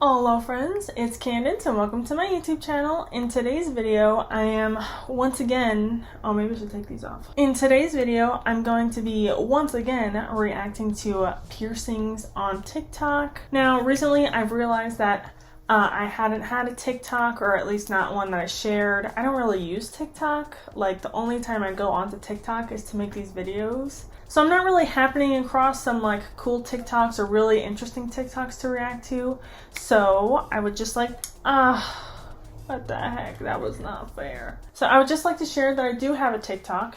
Hello friends, it's Candence and welcome to my YouTube channel. In today's video, I am once again, maybe I should take these off. In today's video, I'm going to be once again reacting to piercings on TikTok. Now, recently I've realized that I hadn't had a TikTok, or at least not one that I shared. I don't really use TikTok. Like, the only time I go onto TikTok is to make these videos. So I'm not really happening across some like cool TikToks or really interesting TikToks to react to. So I would just like, what the heck, that was not fair. So I would just like to share that I do have a TikTok,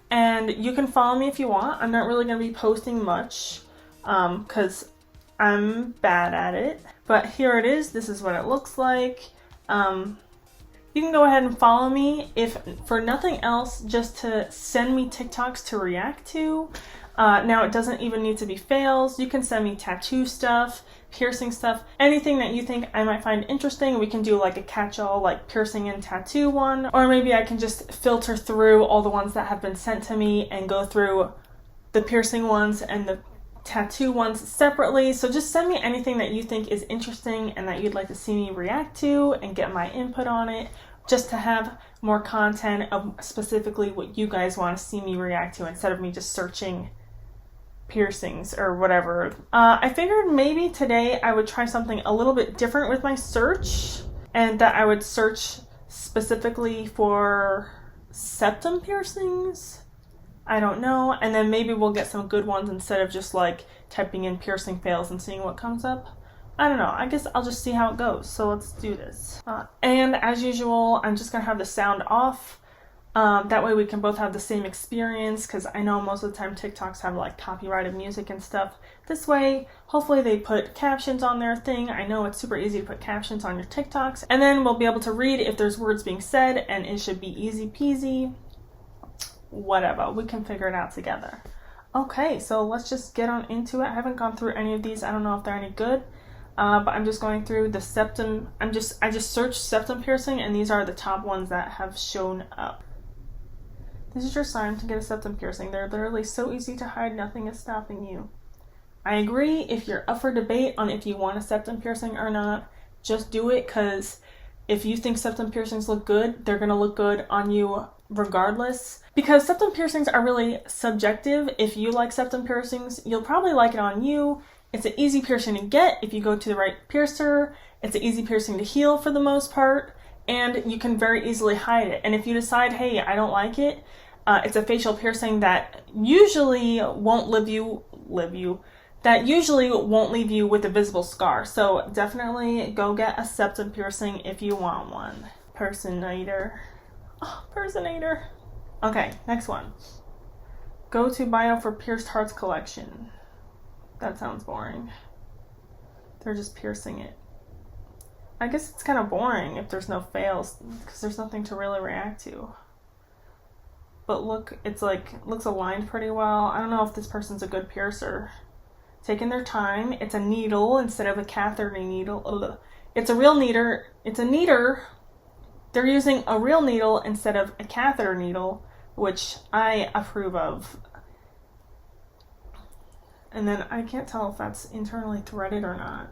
and you can follow me if you want. I'm not really going to be posting much because I'm bad at it. But here it is. This is what it looks like. You can go ahead and follow me, if for nothing else, just to send me TikToks to react to. Now, it doesn't even need to be fails. You can send me tattoo stuff, piercing stuff, anything that you think I might find interesting. We can do like a catch-all, like piercing and tattoo one, or maybe I can just filter through all the ones that have been sent to me and go through the piercing ones and the tattoo ones separately. So just send me anything that you think is interesting and that you'd like to see me react to and get my input on it, just to have more content of specifically what you guys want to see me react to instead of me just searching piercings or whatever. I figured maybe today I would try something a little bit different with my search, and that I would search specifically for septum piercings. I don't know, and then maybe we'll get some good ones instead of just like typing in piercing fails and seeing what comes up. I don't know, I guess I'll just see how it goes, so let's do this. And as usual, I'm just gonna have the sound off. That way we can both have the same experience, because I know most of the time TikToks have like copyrighted music and stuff. This way, hopefully they put captions on their thing. I know it's super easy to put captions on your TikToks, and then we'll be able to read if there's words being said, and it should be easy peasy. Whatever, we can figure it out together. Okay, so let's just get on into it. I haven't gone through any of these. I don't know if they're any good, but I'm just going through the septum. I just searched septum piercing, and these are the top ones that have shown up. This is your sign to get a septum piercing. They're literally so easy to hide, nothing is stopping you. I agree. If you're up for debate on if you want a septum piercing or not, just do it, because if you think septum piercings look good, they're gonna look good on you regardless. Because septum piercings are really subjective. If you like septum piercings, you'll probably like it on you. It's an easy piercing to get if you go to the right piercer. It's an easy piercing to heal for the most part, and you can very easily hide it. And if you decide, hey, I don't like it, it's a facial piercing that usually won't leave you with a visible scar. So definitely go get a septum piercing if you want one. Personator. Oh, personator. Okay, next one. Go to bio for pierced hearts collection. That sounds boring. They're just piercing it. I guess it's kind of boring if there's no fails, because there's nothing to really react to. But look, it's like, looks aligned pretty well. I don't know if this person's a good piercer. Taking their time. It's a needle instead of a catheter needle. Ugh. It's a real needler. It's a needler. They're using a real needle instead of a catheter needle, which I approve of. And then I can't tell if that's internally threaded or not.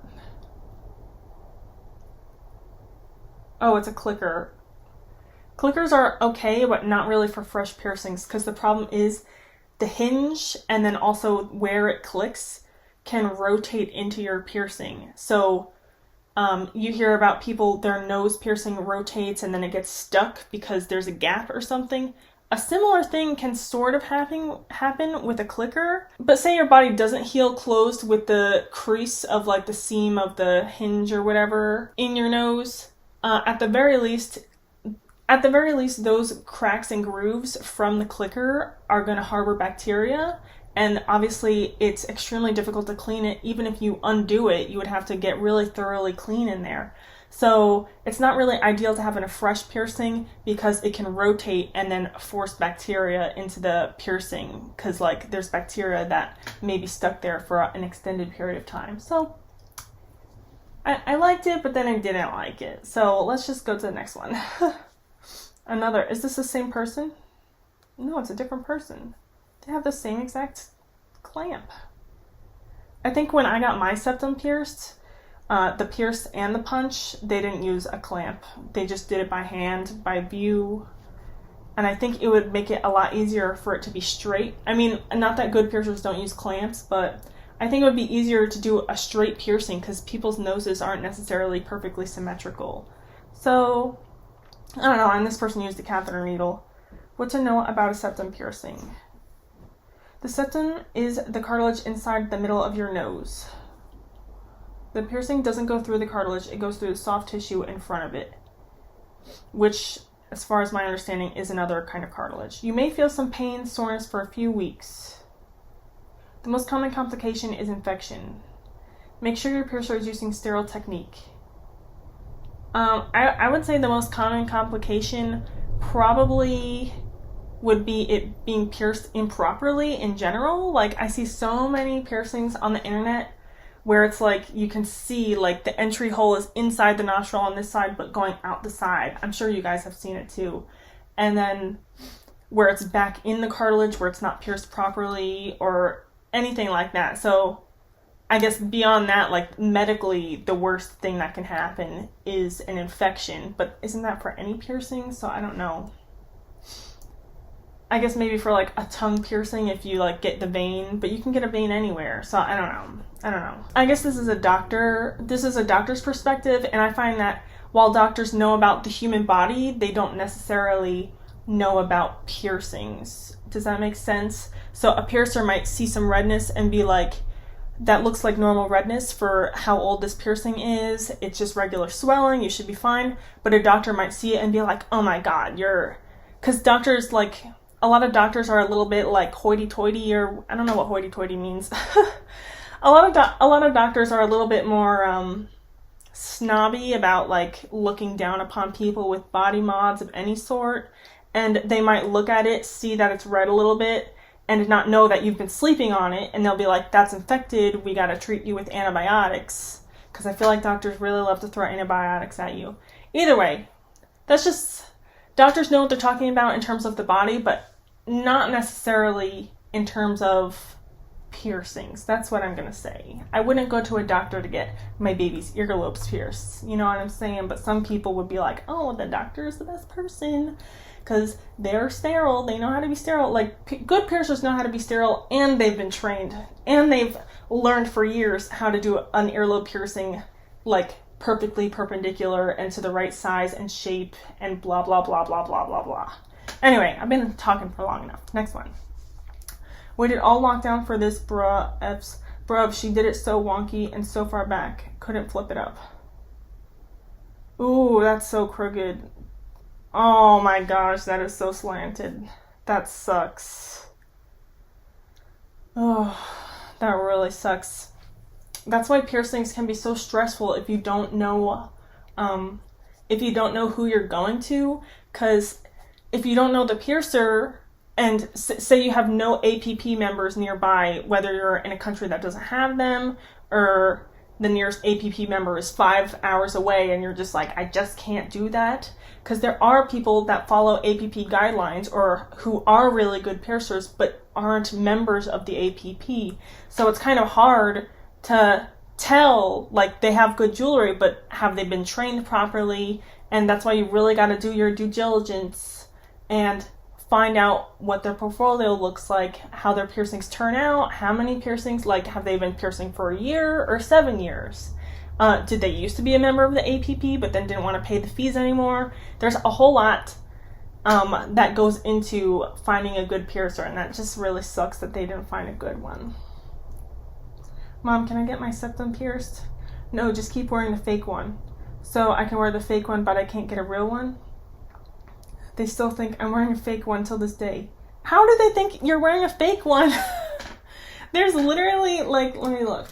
Oh, it's a clicker. Clickers are okay, but not really for fresh piercings, because the problem is the hinge and then also where it clicks can rotate into your piercing. So you hear about people, their nose piercing rotates and then it gets stuck because there's a gap or something. A similar thing can sort of happen with a clicker, but say your body doesn't heal closed with the crease of like the seam of the hinge or whatever in your nose. At the very least, those cracks and grooves from the clicker are going to harbor bacteria, and obviously it's extremely difficult to clean it. Even if you undo it, you would have to get really thoroughly clean in there. So it's not really ideal to have in a fresh piercing, because it can rotate and then force bacteria into the piercing, because like there's bacteria that may be stuck there for an extended period of time. So I liked it, but then I didn't like it. So let's just go to the next one. Another. Is this the same person? No, it's a different person. They have the same exact clamp. I think when I got my septum pierced, the pierce and the punch, they didn't use a clamp. They just did it by hand, by view. And I think it would make it a lot easier for it to be straight. I mean, not that good piercers don't use clamps, but I think it would be easier to do a straight piercing because people's noses aren't necessarily perfectly symmetrical. So, I don't know, and this person used a catheter needle. What to know about a septum piercing? The septum is the cartilage inside the middle of your nose. The piercing doesn't go through the cartilage, it goes through the soft tissue in front of it, which, as far as my understanding, is another kind of cartilage. You may feel some pain, soreness for a few weeks. The most common complication is infection. Make sure your piercer is using sterile technique. I would say the most common complication probably would be it being pierced improperly in general. Like, I see so many piercings on the internet where it's like you can see like the entry hole is inside the nostril on this side but going out the side. I'm sure you guys have seen it too. And then where it's back in the cartilage where it's not pierced properly or anything like that. So I guess beyond that, like medically, the worst thing that can happen is an infection. But isn't that for any piercing? So I don't know. I guess maybe for like a tongue piercing if you like get the vein, but you can get a vein anywhere. So I don't know. I guess this is a doctor's perspective, and I find that while doctors know about the human body, they don't necessarily know about piercings. Does that make sense? So a piercer might see some redness and be like, that looks like normal redness for how old this piercing is. It's just regular swelling. You should be fine. But a doctor might see it and be like, oh my God, because doctors, like, a lot of doctors are a little bit like hoity-toity, or I don't know what hoity-toity means. A lot of doctors are a little bit more snobby about like looking down upon people with body mods of any sort. And they might look at it, see that it's red a little bit, and not know that you've been sleeping on it, and they'll be like, that's infected, we gotta treat you with antibiotics. Because I feel like doctors really love to throw antibiotics at you. Either way, that's just, doctors know what they're talking about in terms of the body, but not necessarily in terms of piercings. That's what I'm gonna say. I wouldn't go to a doctor to get my baby's earlobes pierced, you know what I'm saying? But some people would be like, oh, the doctor is the best person because they're sterile, they know how to be sterile. Like, good piercers know how to be sterile, and they've been trained, and they've learned for years how to do an earlobe piercing like perfectly perpendicular and to the right size and shape and blah blah blah blah blah blah blah. Anyway, I've been talking for long enough. Next one. Waited all lockdown for this bruv, she did it so wonky and so far back. Couldn't flip it up. Ooh, that's so crooked. Oh my gosh, that is so slanted. That sucks. Oh, that really sucks. That's why piercings can be so stressful if you don't know who you're going to. Because if you don't know the piercer, and say you have no APP members nearby, whether you're in a country that doesn't have them, or the nearest APP member is 5 hours away, and you're just like, I just can't do that. Because there are people that follow APP guidelines, or who are really good piercers, but aren't members of the APP. So it's kind of hard to tell, like, they have good jewelry, but have they been trained properly? And that's why you really got to do your due diligence and find out what their portfolio looks like, how their piercings turn out, how many piercings, like, have they been piercing for a year or 7 years? Did they used to be a member of the APP but then didn't want to pay the fees anymore? There's a whole lot that goes into finding a good piercer, and that just really sucks that they didn't find a good one. Mom, can I get my septum pierced? No, just keep wearing the fake one. So I can wear the fake one but I can't get a real one? They still think I'm wearing a fake one till this day. How do they think you're wearing a fake one? There's literally, like, let me look.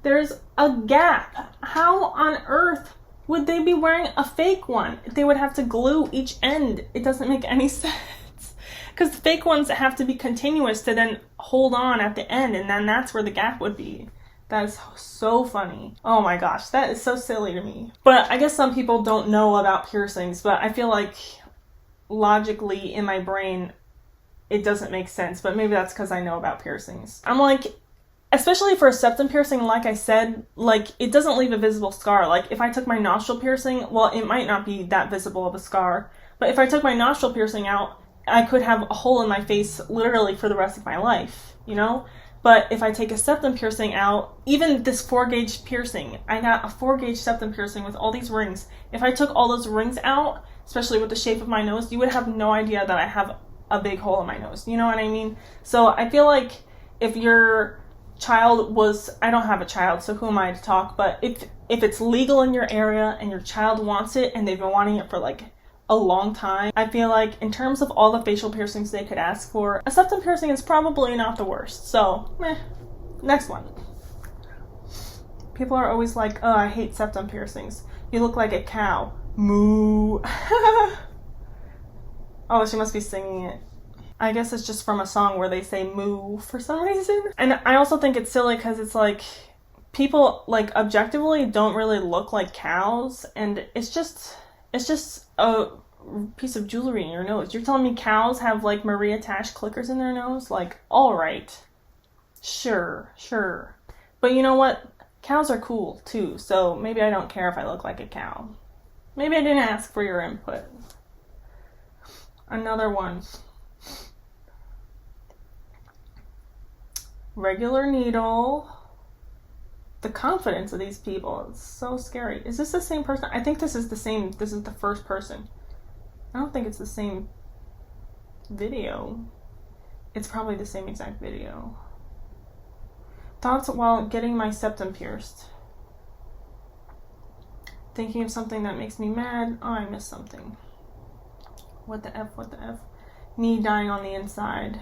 There's a gap. How on earth would they be wearing a fake one? They would have to glue each end. It doesn't make any sense. Because the fake ones have to be continuous to then hold on at the end, and then that's where the gap would be. That is so funny. Oh my gosh, that is so silly to me. But I guess some people don't know about piercings, but I feel like logically in my brain, it doesn't make sense. But maybe that's because I know about piercings. I'm like, especially for a septum piercing, like I said, like, it doesn't leave a visible scar. Like, if I took my nostril piercing, well, it might not be that visible of a scar. But if I took my nostril piercing out, I could have a hole in my face literally for the rest of my life, you know? But if I take a septum piercing out, even this 4-gauge piercing, I got a 4-gauge septum piercing with all these rings. If I took all those rings out, especially with the shape of my nose, you would have no idea that I have a big hole in my nose. You know what I mean? So I feel like if your child was, I don't have a child, so who am I to talk, but if it's legal in your area and your child wants it and they've been wanting it for like a long time, I feel like in terms of all the facial piercings they could ask for, a septum piercing is probably not the worst. So, next one. People are always like, oh, I hate septum piercings. You look like a cow. Moo. Oh, she must be singing it. I guess it's just from a song where they say moo for some reason. And I also think it's silly because it's like, people like objectively don't really look like cows, and it's just a piece of jewelry in your nose. You're telling me cows have like Marie Attach clickers in their nose? Like, all right, sure. But you know what? Cows are cool too, so maybe I don't care if I look like a cow. Maybe I didn't ask for your input. Another one. Regular needle. The confidence of these people is so scary. Is this the same person? I think this is the same. This is the first person. I don't think it's the same video. It's probably the same exact video. Thoughts while getting my septum pierced. Thinking of something that makes me mad. Oh, I missed something. What the F? Me dying on the inside.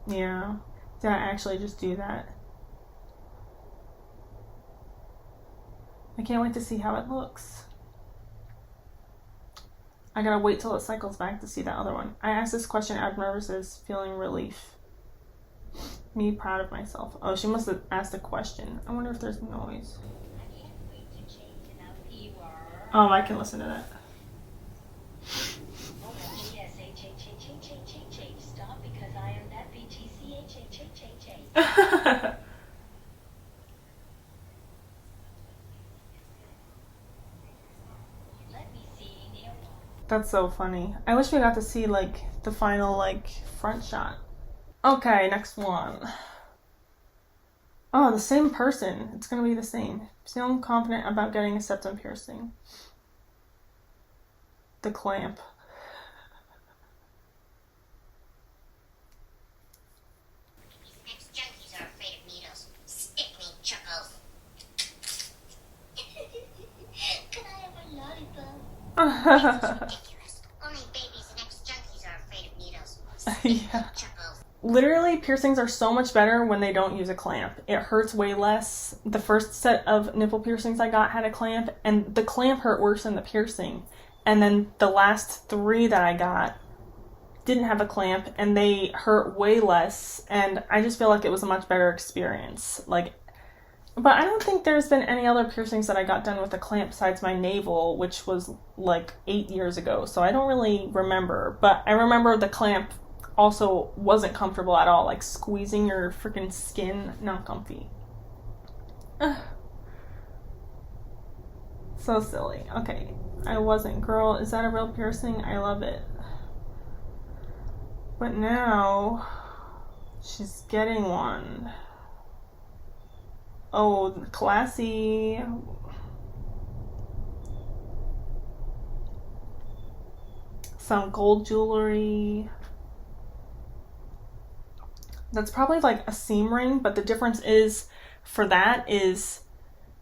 Yeah. Did I actually just do that? I can't wait to see how it looks. I gotta wait till it cycles back to see that other one. I asked this question out of nervousness, feeling relief. Me proud of myself. Oh, she must have asked a question. I wonder if there's noise. Oh, I can listen to that. Stop because I am that BTCHHHHH. That's so funny. I wish we got to see like the final like front shot. Okay, next one. Oh, the same person. It's gonna be the same. Feeling confident about getting a septum piercing. The clamp. Junkies are afraid of needles. Stick me, chuckles. Can I have a lollipop? This is ridiculous. Only babies and ex-junkies are afraid of needles. Stick me, chuckles. Literally, piercings are so much better when they don't use a clamp. It hurts way less. The first set of nipple piercings I got had a clamp, and the clamp hurt worse than the piercing. And then the last 3 that I got didn't have a clamp, and they hurt way less, and I just feel like it was a much better experience. Like, but I don't think there's been any other piercings that I got done with a clamp besides my navel, which was like 8 years ago, so I don't really remember. But I remember the clamp also wasn't comfortable at all, like squeezing your freaking skin, not comfy. Ugh. So silly. Okay, I wasn't. Girl, is that a real piercing? I love it. But now she's getting one. Oh, classy. Some gold jewelry. That's probably like a seam ring, but the difference is for that is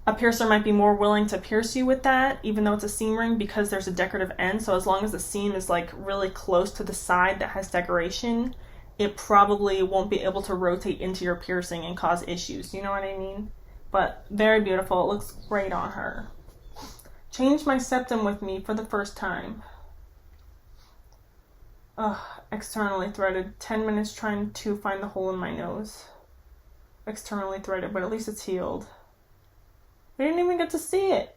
a piercer might be more willing to pierce you with that, even though it's a seam ring, because there's a decorative end. So as long as the seam is like really close to the side that has decoration, it probably won't be able to rotate into your piercing and cause issues. You know what I mean? But very beautiful. It looks great on her. Changed my septum with me for the first time. Ugh, externally threaded. 10 minutes trying to find the hole in my nose. Externally threaded, but at least it's healed. We didn't even get to see it.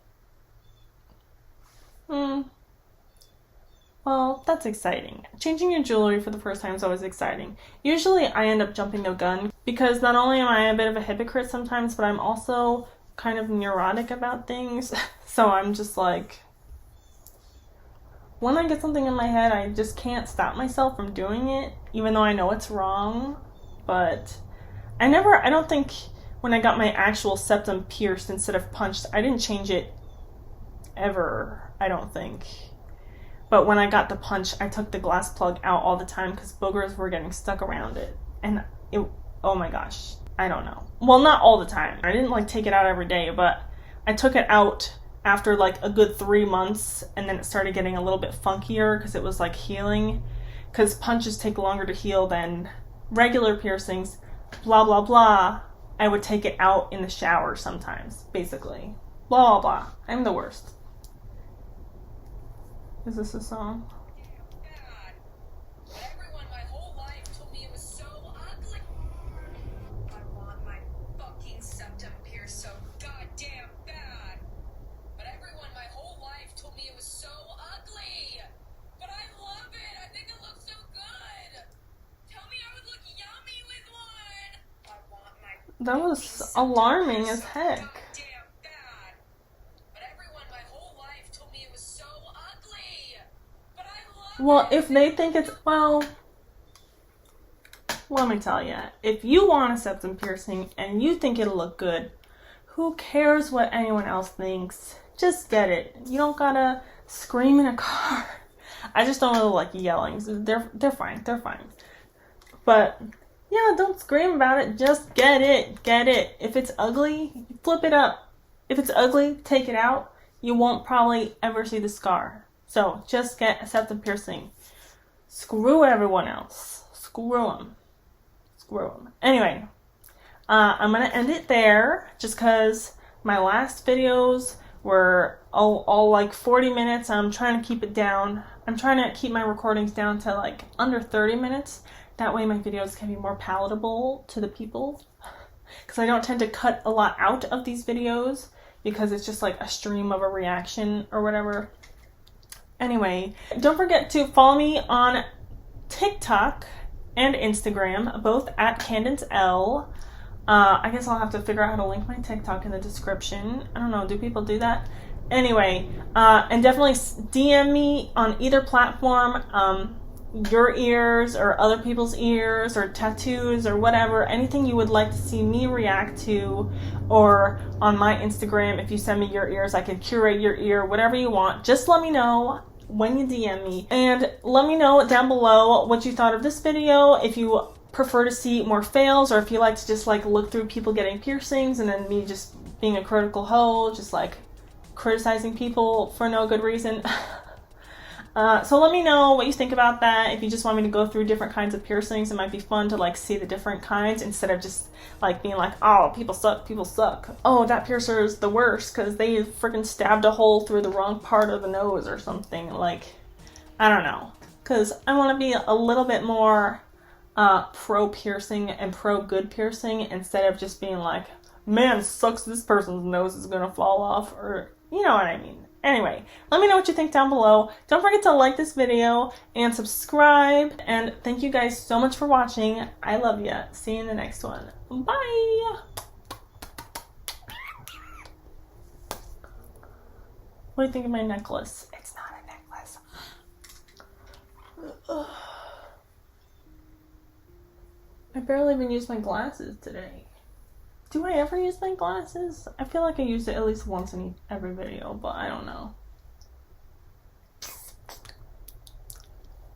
Well, that's exciting. Changing your jewelry for the first time is always exciting. Usually I end up jumping the gun because not only am I a bit of a hypocrite sometimes, but I'm also kind of neurotic about things. So I'm just like, when I get something in my head, I just can't stop myself from doing it, even though I know it's wrong. But I don't think when I got my actual septum pierced instead of punched, I didn't change it ever, I don't think. But when I got the punch, I took the glass plug out all the time because boogers were getting stuck around it. And oh my gosh, I don't know. Well, not all the time. I didn't like take it out every day, but I took it out after like a good 3 months, and then it started getting a little bit funkier because it was like healing. Because punches take longer to heal than regular piercings, blah, blah, blah. I would take it out in the shower sometimes, basically. Blah, blah, blah. I'm the worst. Is this a song? Bad. But everyone my whole life told me it was so ugly. I want my fucking septum pierced so goddamn bad. But everyone my whole life told me it was so ugly. But I love it. I think it looks so good. Tell me I would look yummy with one. I want my That was alarming as heck. Well, if they think it's, well, let me tell you, if you want a septum piercing and you think it'll look good, who cares what anyone else thinks? Just get it. You don't gotta scream in a car. I just don't really like yelling. They're fine. They're fine. But yeah, don't scream about it. Just get it. Get it. If it's ugly, flip it up. If it's ugly, take it out. You won't probably ever see the scar. So just get a septum piercing. Screw everyone else. Screw them. Screw them. Anyway, I'm going to end it there just because my last videos were all like 40 minutes. I'm trying to keep it down. I'm trying to keep my recordings down to like under 30 minutes. That way my videos can be more palatable to the people. Because I don't tend to cut a lot out of these videos because it's just like a stream of a reaction or whatever. Anyway, don't forget to follow me on TikTok and Instagram, both at CandenceL. I guess I'll have to figure out how to link my TikTok in the description. I don't know, do people do that? Anyway, and definitely DM me on either platform, your ears or other people's ears or tattoos or whatever, anything you would like to see me react to, or on my Instagram, if you send me your ears, I can curate your ear, whatever you want. Just let me know when you DM me, and let me know down below what you thought of this video, if you prefer to see more fails, or if you like to just like look through people getting piercings and then me just being a critical hoe, just like criticizing people for no good reason. So let me know what you think about that. If you just want me to go through different kinds of piercings, it might be fun to like see the different kinds instead of just like being like, oh, people suck, people suck. Oh, that piercer is the worst because they freaking stabbed a hole through the wrong part of the nose or something. Like, I don't know. Because I want to be a little bit more pro piercing and pro good piercing instead of just being like, man, sucks, this person's nose is gonna fall off, or you know what I mean. Anyway, let me know what you think down below. Don't forget to like this video and subscribe. And thank you guys so much for watching. I love you. See you in the next one. Bye. What do you think of my necklace? It's not a necklace. I barely even used my glasses today. Do I ever use my glasses? I feel like I use it at least once in every video, but I don't know.